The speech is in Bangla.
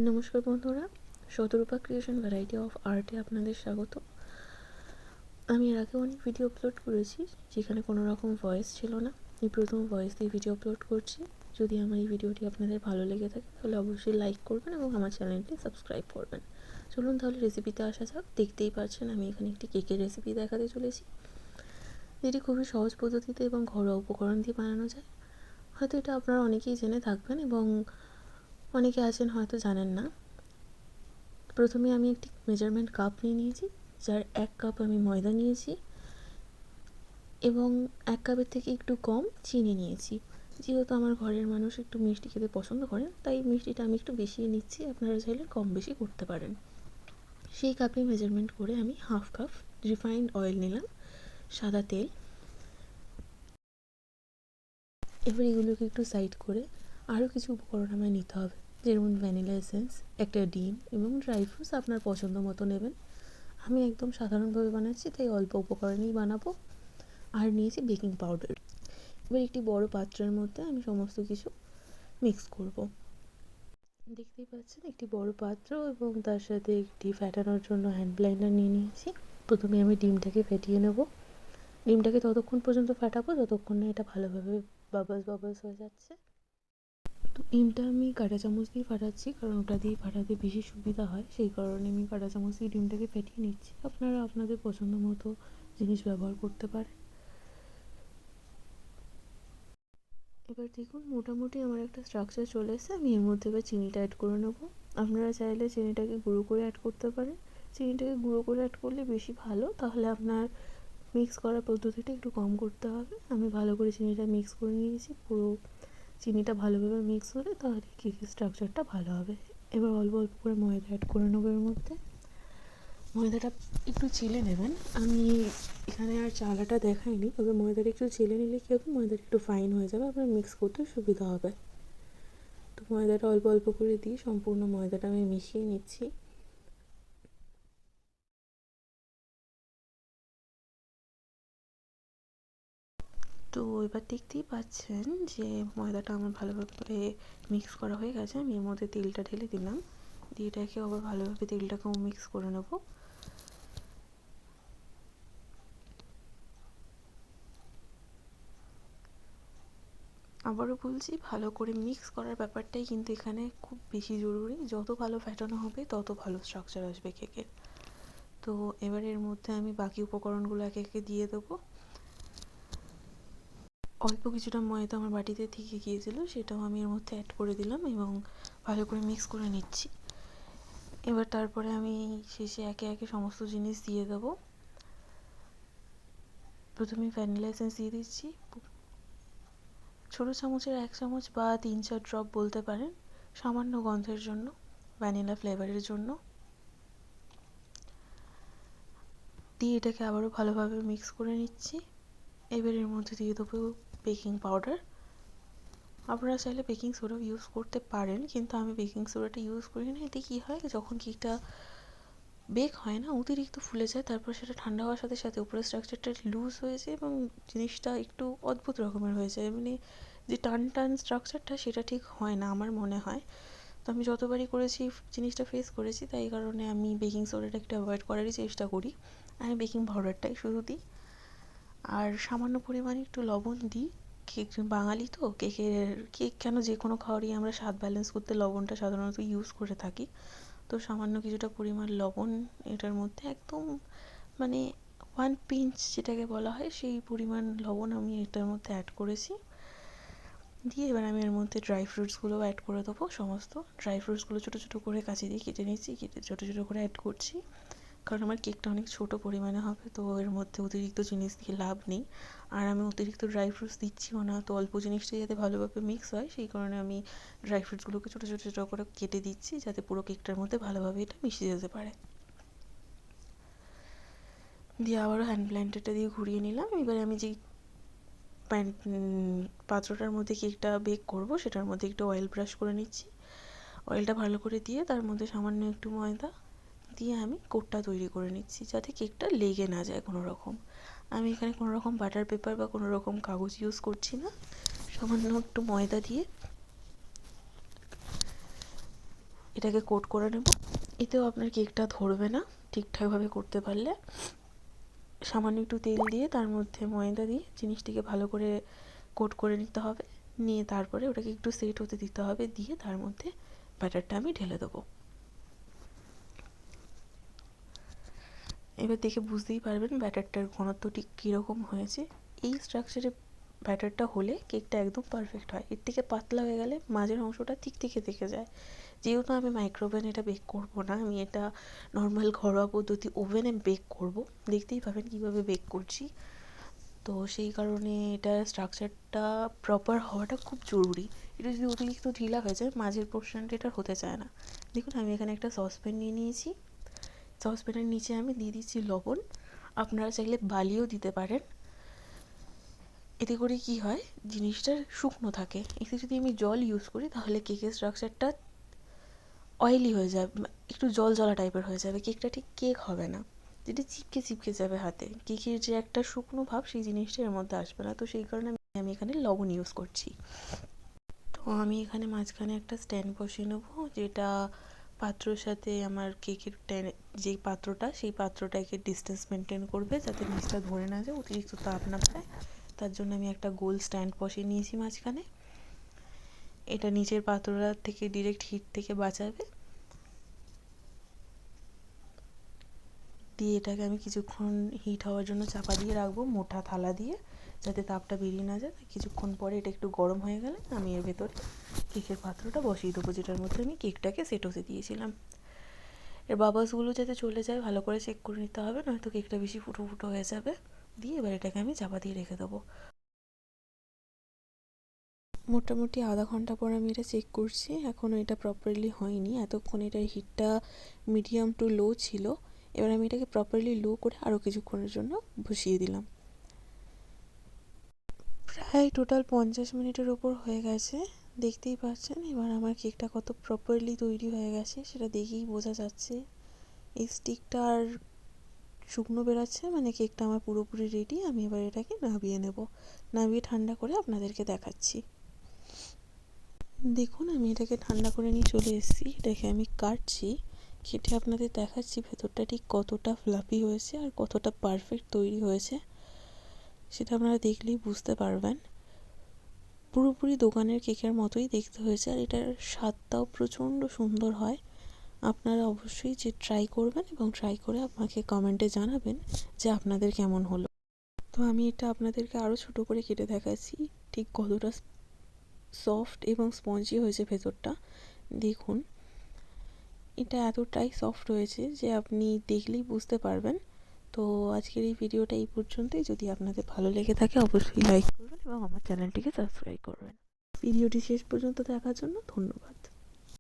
নমস্কার বন্ধুরা, শতরূপা ক্রিয়েশন ভ্যারাইটি অফ আর্টে আপনাদের স্বাগত। আমি এর আগে অনেক ভিডিও আপলোড করেছি যেখানে কোনো রকম ভয়েস ছিল না। এই প্রথম ভয়েস দিয়ে ভিডিও আপলোড করছি। যদি আমার এই ভিডিওটি আপনাদের ভালো লেগে থাকে তাহলে অবশ্যই লাইক করবেন এবং আমার চ্যানেলটি সাবস্ক্রাইব করবেন। চলুন তাহলে রেসিপিতে আসা যাক। দেখতেই পাচ্ছেন আমি এখানে একটি কেকের রেসিপি দেখাতে চলেছি, যেটি খুবই সহজ পদ্ধতিতে এবং ঘরোয়া উপকরণ দিয়ে বানানো যায়। হয়তো এটা আপনারা অনেকেই জেনে থাকবেন এবং অনেকে আছেন হয়তো জানেন না। প্রথমে আমি একটি মেজারমেন্ট কাপ নিয়ে নিয়েছি, যার 1 কাপ আমি ময়দা নিয়েছি এবং 1 কাপের থেকে একটু কম চিনি নিয়েছি। যেহেতু আমার ঘরের মানুষ একটু মিষ্টি খেতে পছন্দ করেন, তাই মিষ্টিটা আমি একটু বেশি নিচ্ছি, আপনারা চাইলে কম বেশি করতে পারেন। সেই কাপে মেজারমেন্ট করে আমি 1/2 কাপ রিফাইন্ড অয়েল নিলাম, সাদা তেল। এবার এগুলোকে একটু সাইড করে আরও কিছু উপকরণ আমায় নিতে হবে, যেমন ভ্যানিলা এসেন্স, একটা ডিম এবং ড্রাই ফ্রুটস আপনার পছন্দ মতো নেবেন। আমি একদম সাধারণভাবে বানাচ্ছি, তাই অল্প উপকরণেই বানাবো। আর নিয়েছি বেকিং পাউডার। এবার একটি বড় পাত্রের মধ্যে আমি সমস্ত কিছু মিক্স করব। দেখতেই পাচ্ছেন একটি বড় পাত্র এবং তার সাথে একটি ফ্যাটানোর জন্য হ্যান্ড ব্লেন্ডার নিয়ে নিয়েছি। প্রথমে আমি ডিমটাকে ফেটিয়ে নেব। ডিমটাকে ততক্ষণ পর্যন্ত ফাটাবো যতক্ষণ না এটা ভালোভাবে বাবলস হয়ে যাচ্ছে। তো ডিমটা আমি কাঁটা চামচ দিয়ে ফাটাচ্ছি, কারণ ওটা দিয়ে ফাটাতে বেশি সুবিধা হয়, সেই কারণে আমি কাঁটা চামচ দিয়ে ডিমটাকে ফেটিয়ে নিচ্ছি। আপনারা আপনাদের পছন্দ মতো জিনিস ব্যবহার করতে পারেন। এবার দেখুন মোটামুটি আমার একটা স্ট্রাকচার চলে এসেছে। আমি এর মধ্যে এবার চিনিটা অ্যাড করে নেবো। আপনারা চাইলে চিনিটাকে গুঁড়ো করে অ্যাড করতে পারেন। চিনিটাকে গুঁড়ো করে অ্যাড করলে বেশি ভালো, তাহলে আপনার মিক্স করার পদ্ধতিটা একটু কম করতে হবে। আমি ভালো করে চিনিটা মিক্স করে নিয়েছি। পুরো চিনিটা ভালোভাবে মিক্স হলে তাহলে কেকের স্ট্রাকচারটা ভালো হবে। এবার অল্প অল্প করে ময়দা অ্যাড করে নেবো এর মধ্যে। ময়দাটা একটু চেলে নেবেন। আমি এখানে আর চালাটা দেখাইনি, তবে ময়দাটা একটু চেলে নিলে কী হবে, ময়দাটা একটু ফাইন হয়ে যাবে, আপনার মিক্স করতে সুবিধা হবে। তো ময়দাটা অল্প অল্প করে দিয়ে সম্পূর্ণ ময়দাটা আমি মিশিয়ে নিচ্ছি। তো এবার দেখতেই পাচ্ছেন যে ময়দাটা আমার ভালোভাবে মিক্স করা হয়ে গেছে। আমি এর মধ্যে তেলটা ঢেলে দিলাম, দিয়ে এটাকে আবার ভালোভাবে তেলটাকেও মিক্স করে নেবো। আবারও বলছি, ভালো করে মিক্স করার ব্যাপারটাই কিন্তু এখানে খুব বেশি জরুরি। যত ভালো ফ্যাটানো হবে তত ভালো স্ট্রাকচার আসবে কেকের। তো এবার এর মধ্যে আমি বাকি উপকরণগুলো একে একে দিয়ে দেবো। অল্প কিছুটা ময়দা আমার বাটিতে থেকে গিয়েছিলো, সেটাও আমি এর মধ্যে অ্যাড করে দিলাম এবং ভালো করে মিক্স করে নিচ্ছি। এবার তারপরে আমি শেষে একে একে সমস্ত জিনিস দিয়ে দেবো। প্রথমে ভ্যানিলা এসেন্স দিয়ে দিচ্ছি, ছোটো চামচের 1 চামচ বা 3-4 ড্রপ বলতে পারেন, সামান্য গন্ধের জন্য, ভ্যানিলা ফ্লেভারের জন্য। দিয়ে এটাকে আবারও ভালোভাবে মিক্স করে নিচ্ছি। এবার এর মধ্যে দিয়ে দেবো বেকিং পাউডার। আপনারা চাইলে বেকিং সোডাও ইউজ করতে পারেন, কিন্তু আমি বেকিং সোডাটা ইউজ করি না। এতে কী হয়, যখন কেকটা বেক হয় না, অতিরিক্ত ফুলে যায়, তারপর সেটা ঠান্ডা হওয়ার সাথে সাথে উপরের স্ট্রাকচারটা লুজ হয়ে যায় এবং জিনিসটা একটু অদ্ভুত রকমের হয়ে যায়। মানে যে টান টান স্ট্রাকচারটা সেটা ঠিক হয় না আমার মনে হয়। তো আমি যতবারই করেছি জিনিসটা ফেস করেছি, তাই কারণে আমি বেকিং সোডাটা একটু অ্যাভয়েড করারই চেষ্টা করি। আমি বেকিং পাউডারটাই শুধু দিই আর সামান্য পরিমাণে একটু লবণ দিই। কেক বাঙালি তো, কেক কেন যে কোনো খাবারই আমরা স্বাদ ব্যালেন্স করতে লবণটা সাধারণত ইউজ করে থাকি। তো সামান্য কিছুটা পরিমাণ লবণ এটার মধ্যে একদম মানে 1 পিঞ্চ যেটাকে বলা হয়, সেই পরিমাণ লবণ আমি এটার মধ্যে অ্যাড করেছি। দিয়ে এবার আমি এর মধ্যে ড্রাই ফ্রুটসগুলোও অ্যাড করে দেবো। সমস্ত ড্রাই ফ্রুটসগুলো ছোটো ছোটো করে কাঁচি দিয়ে কেটে নিচ্ছি, কেটে ছোটো ছোটো করে অ্যাড করছি, কারণ আমার কেকটা অনেক ছোটো পরিমাণে হবে, তো এর মধ্যে অতিরিক্ত জিনিস দিয়ে লাভ নেই। আর আমি অতিরিক্ত ড্রাই ফ্রুটস দিচ্ছিও না, তো অল্প জিনিসটাই যাতে ভালোভাবে মিক্স হয় সেই কারণে আমি ড্রাই ফ্রুটসগুলোকে ছোটো ছোটো ছোটো করে কেটে দিচ্ছি, যাতে পুরো কেকটার মধ্যে ভালোভাবে এটা মিশে যেতে পারে। দিয়ে আবারও হ্যান্ড ব্লেন্ডারটা দিয়ে ঘুরিয়ে নিলাম। এবারে আমি যেই পাত্রটার মধ্যে কেকটা বেক করব সেটার মধ্যে একটু অয়েল ব্রাশ করে নিচ্ছি। অয়েলটা ভালো করে দিয়ে তার মধ্যে সামান্য একটু ময়দা দিয়ে আমি কোটটা তৈরি করে নিচ্ছি, যাতে কেকটা লেগে না যায় কোনো রকম। আমি এখানে কোনো রকম বাটার পেপার বা কোনো রকম কাগজ ইউজ করছি না, সামান্য একটু ময়দা দিয়ে এটাকে কোট করে নেব। এতেও আপনার কেকটা ধরবে না ঠিকঠাকভাবে করতে পারলে। সামান্য একটু তেল দিয়ে তার মধ্যে ময়দা দিয়ে জিনিসটিকে ভালো করে কোট করে নিতে হবে। নিয়ে তারপরে ওটাকে একটু সেট হতে দিতে হবে, দিয়ে তার মধ্যে ব্যাটারটা আমি ঢেলে দেবো। এবার দেখে বুঝতেই পারবেন ব্যাটারটার ঘনত্ব ঠিক কীরকম হয়েছে। এই স্ট্রাকচারে ব্যাটারটা হলে কেকটা একদম পারফেক্ট হয়। এর থেকে পাতলা হয়ে গেলে মাঝের অংশটা ঠিক থেকে যায়। যেহেতু আমি মাইক্রোওভেনে এটা বেক করব না, আমি এটা নর্মাল ঘরোয়া পদ্ধতি ওভেনে বেক করব। দেখতেই পাবেন কীভাবে বেক করছি। তো সেই কারণে এটার স্ট্রাকচারটা প্রপার হওয়াটা খুব জরুরি। এটা যদি অতিরিক্ত ঢিলা হয়ে যায় মাঝের পোর্শনটা এটা হতে চায় না। দেখুন আমি এখানে একটা সসপ্যান নিয়ে নিয়েছি। সসপ্যানের নিচে আমি দিয়ে দিচ্ছি লবণ। আপনারা চাইলে বালিও দিতে পারেন। এতে করে কি হয়, জিনিসটা শুকনো থাকে। এতে যদি আমি জল ইউজ করি তাহলে কেকের স্ট্রাকচারটা অয়েলি হয়ে যাবে, একটু জল জলা টাইপের হয়ে যাবে। কেকটা ঠিক কেক হবে না, যেটা চিপকে যাবে হাতে। কেকের যে একটা শুকনো ভাব সেই জিনিসটা এর মধ্যে আসবে না। তো সেই কারণে আমি এখানে লবণ ইউজ করছি। তো আমি এখানে মাঝখানে একটা স্ট্যান্ড বসিয়ে নেবো, যেটা পাত্রর সাথে আমার কেকের যেই পাত্রটা সেই পাত্রটাকে ডিস্টেন্স মেনটেন করবে, যাতে নিচটা ধরে না যায়, অতিরিক্ত তাপ না পায়। তার জন্য আমি একটা গোল স্ট্যান্ড বসিয়ে নিয়েছি মাঝখানে। এটা নিচের পাত্রটা থেকে ডিরেক্ট হিট থেকে বাঁচাবে। দিয়ে এটাকে আমি কিছুক্ষণ হিট হওয়ার জন্য চাপা দিয়ে রাখবো মোটা থালা দিয়ে, যাতে তাপটা বেরিয়ে না যায়। কিছুক্ষণ পরে এটা একটু গরম হয়ে গেলে আমি এর ভেতরে কেকের পাত্রটা বসিয়ে দেবো, যেটার মধ্যে আমি কেকটাকে সেট হতে দিয়েছিলাম। এর বাবলসগুলো যাতে চলে যায় ভালো করে চেক করে নিতে হবে, নয়তো কেকটা বেশি ফুটো ফুটো হয়ে যাবে। দিয়ে এবার এটাকে আমি চাপা দিয়ে রেখে দেবো। মোটামুটি আধা ঘন্টা পর আমি এটা চেক করছি, এখনও এটা প্রপারলি হয়নি। এতক্ষণ এটার হিটটা মিডিয়াম টু লো ছিল। এবার আমি এটাকে প্রপারলি লো করে আরও কিছুক্ষণের জন্য বসিয়ে দিলাম। প্রায় টোটাল 50 মিনিটের ওপর হয়ে গেছে, দেখতেই পাচ্ছেন। এবার আমার কেকটা কত প্রপারলি তৈরি হয়ে গেছে সেটা দেখেই বোঝা যাচ্ছে। এই স্টিকটা আর শুকনো বেরাচ্ছে, মানে কেকটা আমার পুরোপুরি রেডি। আমি এবার এটাকে নামিয়ে নেব। নামিয়ে ঠান্ডা করে আপনাদেরকে দেখাচ্ছি। দেখুন আমি এটাকে ঠান্ডা করে নিয়ে চলে এসেছি। এটাকে আমি কাটছি, কেটে আপনাদের দেখাচ্ছি ভেতরটা ঠিক কতটা ফ্লাফি হয়েছে আর কতটা পারফেক্ট তৈরি হয়েছে, সেটা আপনারা দেখলেই বুঝতে পারবেন। পুরোপুরি দোকানের কেকের মতোই দেখতে হয়েছে, আর এটার স্বাদটাও প্রচণ্ড সুন্দর হয়। আপনারা অবশ্যই যে ট্রাই করবেন এবং ট্রাই করে আমাকে কমেন্টে জানাবেন যে আপনাদের কেমন হলো। তো আমি এটা আপনাদেরকে আরও ছোটো করে কেটে দেখাচ্ছি ঠিক কতটা সফট এবং স্পঞ্জি হয়েছে ভেতরটা। দেখুন এটা এতটাই সফট হয়েছে যে আপনি দেখলেই বুঝতে পারবেন। তো আজকের এই ভিডিওটা এই পর্যন্তই। যদি আপনাদের ভালো লেগে থাকে অবশ্যই লাইক করবেন এবং আমার চ্যানেলটিকে সাবস্ক্রাইব করবেন। ভিডিওটি শেষ পর্যন্ত দেখার জন্য ধন্যবাদ।